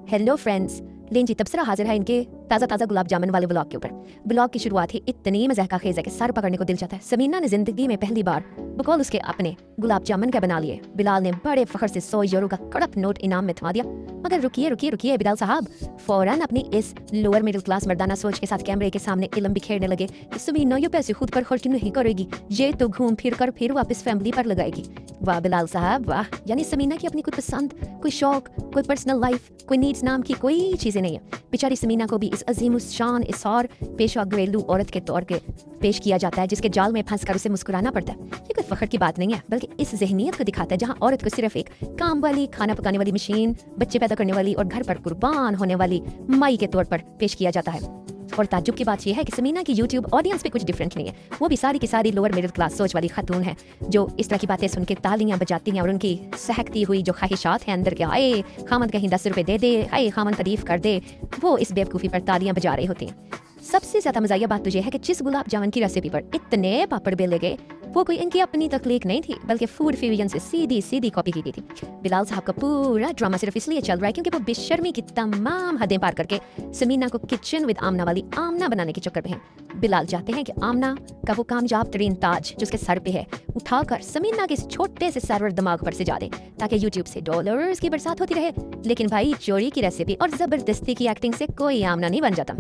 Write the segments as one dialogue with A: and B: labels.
A: Hello friends, लें जी तबसरा हाजिर है इनके ताज़ा गुलाब जामुन वाले ब्लॉग के ऊपर। ब्लॉग की शुरुआत ही इतनी मज़ाका खेज है कि सर पकड़ने को दिल चाहता है। समीना ने जिंदगी में पहली बार बकौल उसके अपने गुलाब जामुन का बना लिए। बिलाल ने बड़े फखर से 100 यूरो का कड़क नोट इनाम में थमा दिया। मगर रुकिए बिलाल साहब, फौरन अपनी इस लोअर मिडिल क्लास मर्दाना सोच के साथ कैमरे के सामने इल्म बिखेरने लगे कि समीना ये पैसे खुद पर खर्च नहीं करेगी, ये तो घूम फिर कर फिर वापस फैमिली पर लगाएगी। वाह बिलाल साहब वाह, यानी समीना की अपनी कोई पसंद, कोई शौक, कोई पर्सनल लाइफ, कोई नीड्स नाम की कोई चीजें नहीं है। बेचारी समीना को भी इस अजीम शान इसार पेशा घरेलू औरत के तौर पे पेश किया जाता है, जिसके जाल में फंस कर उसे मुस्कुराना पड़ता है। ये कोई फखर की बात नहीं है, बल्कि इस ज़हनियत को दिखाता है जहाँ औरत को सिर्फ एक काम वाली, खाना पकाने वाली मशीन, बच्चे पैदा करने वाली और घर पर कुर्बान होने वाली माई के तौर पर पेश किया जाता है। और ताज्जुब की बात यह है कि समीना की यूट्यूब ऑडियंस पे कुछ डिफरेंट नहीं है। वो भी सारी की सारी लोअर मिडिल क्लास सोच वाली खातून है, जो इस तरह की बातें सुन के तालियां बजाती हैं और उनकी सहकती हुई जो ख्वाहिशात हैं अंदर के, आए खामन कहीं 10 रुपए दे दे, आए खामन तारीफ कर दे, वो इस बेवकूफ़ी पर तालियां बजा रही होती हैं। सबसे ज्यादा मजाया बात तो यह है कि जिस गुलाब जामुन की रेसिपी पर इतने पापड़ बेले गए, वो कोई इनकी अपनी तख्लीक नहीं थी, बल्कि फूड फ्यूजन से सीधी कॉपी की गई थी। बिलाल साहब का पूरा ड्रामा सिर्फ इसलिए चल रहा है क्योंकि वो बेशर्मी की तमाम हदें पार करके समीना को किचन विद आमना वाली आमना बनाने के चक्कर में हैं। बिलाल चाहते हैं कि आमना का वो कामयाब तरीन ताज जो उसके सर पे है उठाकर समीना के इस छोटे से सर्वर दिमाग पर सजा दें, ताकि यूट्यूब से डॉलर्स की बरसात होती रहे। लेकिन भाई चोरी की रेसिपी और जबरदस्ती की एक्टिंग से कोई आमना नहीं बन जाता।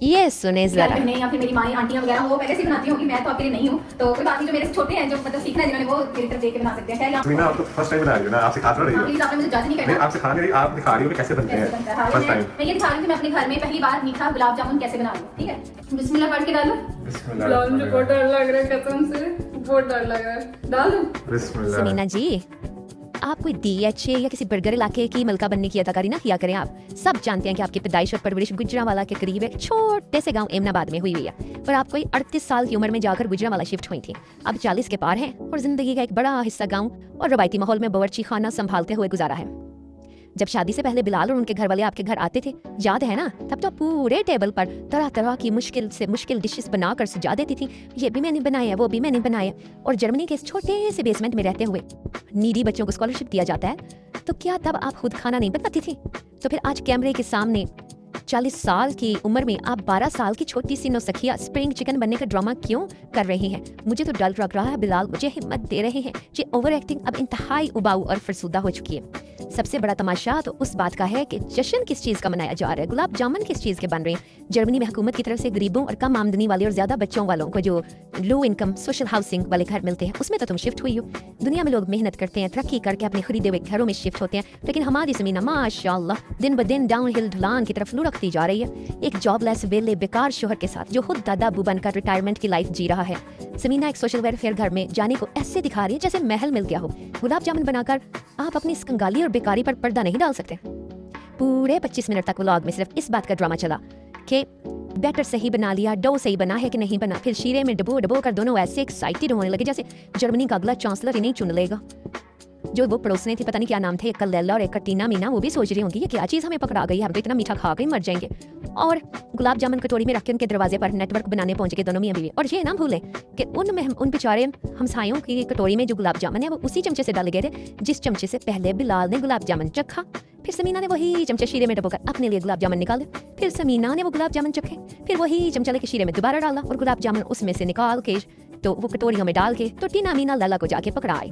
A: ये सुने जरा।
B: नहीं, या फिर मेरी माँ आंटियां वगैरह वो पहले से बनाती होंगी, मैं तो आपके लिए नहीं हूँ, तो कोई बात नहीं। जो मेरे छोटे हैं जो मतलब सीखना है, जिन्होंने वो मेरी तरफ देख के बना सकते हैं।
C: समीना आप तो फर्स्ट टाइम बना रही हो ना, आप सिखा रही हो।
B: प्लीज आपने मुझे जज नहीं करना।
C: नहीं, आप सिखा नहीं रही, आप दिखा रही हो कि कैसे बनते हैं फर्स्ट टाइम।
B: मैं ये दिखा रही हूँ कि मैं अपने घर में पहली बार मीठा गुलाब जामुन कैसे बना रही हूँ। ठीक है, बिस्मिल्लाह पढ़ के डालो।
C: बिस्मिल्लाह।
D: मुझे बहुत डर लग रहा है, कसम से बहुत डर लग रहा है। डाल दूं?
C: बिस्मिल्लाह।
A: समीना जी, आप कोई DHA या किसी बर्गर इलाके की मलका बनने की अदाकारी ना किया करें। आप सब जानते हैं कि आपकी पैदाइश और परवरिश गुजरांवाला के करीब एक छोटे से गांव एमनाबाद में हुई है, पर आप कोई 38 साल की उम्र में जाकर गुजरांवाला शिफ्ट हुई थी। अब 40 के पार हैं और जिंदगी का एक बड़ा हिस्सा गाँव और रवायती माहौल में बावर्ची खाना संभालते हुए गुजारा है। जब शादी से पहले बिलाल और उनके घर वाले आपके घर आते थे, याद है ना, तब तो पूरे टेबल पर तरह तरह की मुश्किल से मुश्किल डिशेस बनाकर सजा देती थी। ये भी मैंने बनाया, वो भी मैंने बनाया। और जर्मनी के इस छोटे से बेसमेंट में रहते हुए नीडी बच्चों को स्कॉलरशिप दिया जाता है, तो क्या तब आप खुद खाना नहीं बनाती थी? तो फिर आज कैमरे के सामने 40 साल की उम्र में आप 12 साल की छोटी सी नौसखिया स्प्रिंग चिकन बनने का ड्रामा क्यों कर रही हैं? मुझे तो डर लग रहा है बिलाल, मुझे हिम्मत दे रहे हैं। ये ओवर एक्टिंग अब इंतहाई उबाऊ और फरसूदा हो चुकी है। सबसे बड़ा तमाशा तो उस बात का है कि जश्न किस चीज का मनाया जा रहा है, गुलाब जामुन किस चीज के बन रहे हैं। जर्मनी में हुकूमत की तरफ से गरीबों और कम आमदनी वाले और ज्यादा बच्चों वालों को जो लो इनकम सोशल हाउसिंग वाले घर मिलते हैं, उसमें तो तुम शिफ्ट हुई हो। दुनिया में लोग मेहनत करते हैं, तरक्की करके अपने खरीदे हुए घरों में शिफ्ट होते हैं, लेकिन हमारी समीना माशाअल्लाह दिन ब दिन डाउन हिल ढलान की तरफ लुढ़कती जा रही है। एक जॉबलेस वेले बेकार शोहर के साथ जो खुद दादा अबू बनकर रिटायरमेंट की लाइफ जी रहा है। समीना एक सोशल वेलफेयर घर में जाने को ऐसे दिखा रही है जैसे महल मिल गया हो। गुलाब जामुन बनाकर आप अपनी इस कंगाली और बेकारी पर पर्दा नहीं डाल सकते। पूरे 25 मिनट तक व्लॉग में सिर्फ इस बात का ड्रामा चला कि बैटर सही बना लिया, डो सही बना है कि नहीं बना। फिर शीरे में डबो कर दोनों ऐसे एक्साइटेड होने लगे जैसे जर्मनी का अगला चांसलर ही नहीं चुन लेगा। जो वो पड़ोसने थी, पता नहीं क्या नाम थे, एक का लैला और एक का टीना मीना, वो भी सोच रही होंगी ये क्या चीज़ हमें पकड़ा गई है, हम तो इतना मीठा खा के मर जाएंगे। और गुलाब जामुन कटोरी में रख के उनके दरवाजे पर नेटवर्क बनाने पहुंच गए दोनों मियां बीवी। और ये ना भूलें कि उन बेचारे हमसायों की कटोरी में जो गुलाब जामुन है वो उसी चमचे से डाले गए थे जिस चमचे से पहले बिलाल ने गुलाब जामुन चखा। फिर समीना ने वही चमचा शीरे में डबोकर अपने लिए गुलाब जामुन निकाले। फिर समीना ने वो गुलाब जामुन चखे, फिर वही चमचा लेके शीरे में दोबारा डाला और गुलाब जामुन उसमें से निकाल के तो वो कटोरियों में डाल के तो टीना मीना लाला को जाके पकड़ाए।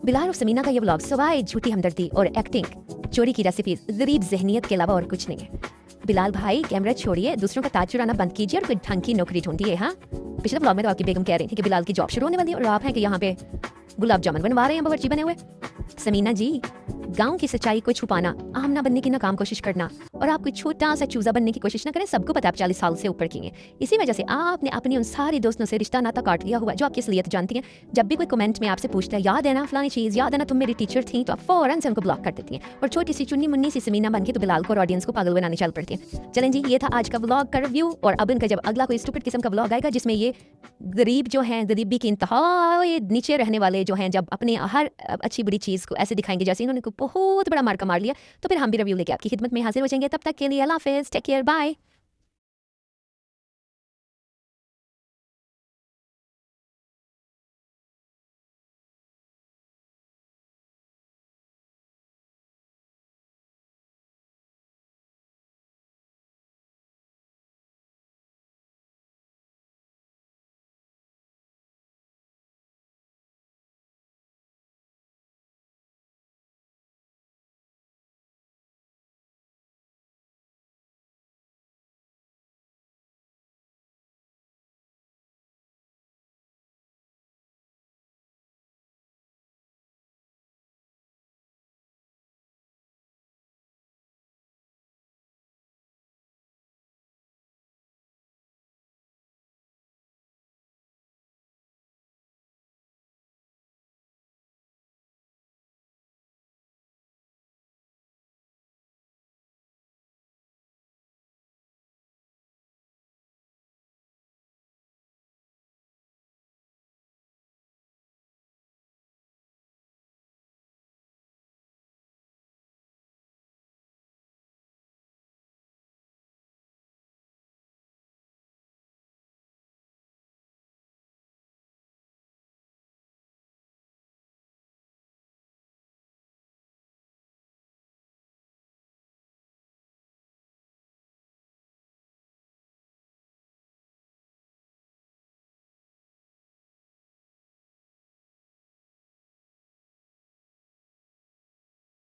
A: बिलाल और समीना का ये व्लॉग सवाए झूठी हमदर्दी और एक्टिंग, चोरी की रेसिपी, गरीब ज़हनियत के अलावा और कुछ नहीं है। बिलाल भाई कैमरा छोड़िए, दूसरों का ताज चुराना बंद कीजिए और कोई ढंग की नौकरी ढूंढिए। हाँ, पिछले व्लॉग में तो आपकी बेगम कह रही थी कि बिलाल की जॉब शुरू होने वाली है और आप हैं कि यहाँ पे गुलाब जामुन बनवा रहे हैं बावर्ची बने हुए। समीना जी, गांव की सच्चाई को छुपाना, आमना बनने की नाकाम कोशिश करना और आप कोई छोटा सा चूजा बनने की कोशिश ना करें। सबको पता आप 40 साल से ऊपर की हैं। इसी वजह से आपने अपनी उन सारी दोस्तों से रिश्ता नाता काट लिया हुआ जो आपकी असलियत जानती हैं। जब भी कोई कमेंट में आपसे पूछता है याद है ना फलानी चीज़, याद है ना तुम मेरी टीचर थी, तो आप फौरन से उनको ब्लॉक कर देती हैं और छोटी सी चुन्नी मुन्नी सी समीना बन के तो बिलाल को और ऑडियंस को पागल बनाने चल पड़ती हैं। चलें जी, ये था आज का व्लॉग का रिव्यू। और अब इनका जब अगला कोई स्टूपिड किस्म का व्लॉग आएगा जिसमें ये गरीब जो हैं, गरीबी की इंतहा नीचे रहने वाले जो हैं, जब अपने हर अच्छी बुरी चीज़ को ऐसे दिखाएंगे जैसे इन्होंने बहुत बड़ा मार्का मार लिया, तो फिर हम भी रिव्यू लेके आपकी खिदमत में हाजिर हो जाएंगे। तब तक के लिए अल्लाह हाफिज़, टेक केयर, बाय।